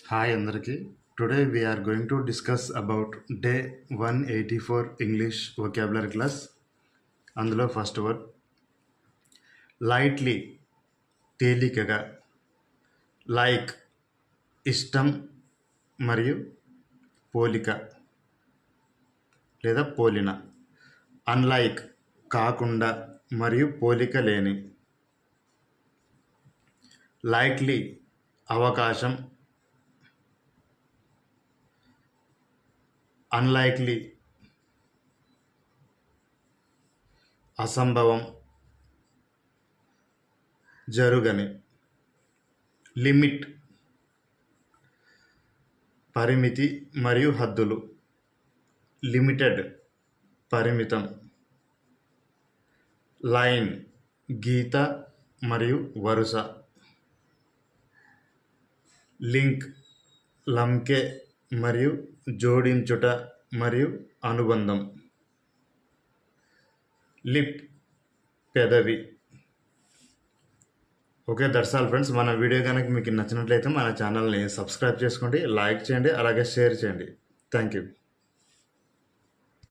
Hi Andarki. Today we are going to discuss about day 184 English vocabulary class. అందులో first word lightly, తేలికగా. Like ఇష్టం మరియు పోలిక లేదా పోలిన. అన్లైక్ కాకుండా మరియు పోలిక లేని. లైక్లీ అవకాశం, అన్లైక్లీ అసంభవం, జరుగని. లిమిట్ పరిమితి మరియు హద్దులు. లిమిటెడ్ పరిమితం. లైన్ గీత మరియు వరుస. లింక్ లంకె మరియు జోడించుట మరియు అనుబంధం. లిప్ పెదవి. Okay, that's all friends. మన వీడియో కనుక మీకు నచ్చినట్లయితే మన ఛానల్ని సబ్స్క్రైబ్ చేసుకోండి, లైక్ చేయండి, అలాగే షేర్ చేయండి. Thank you.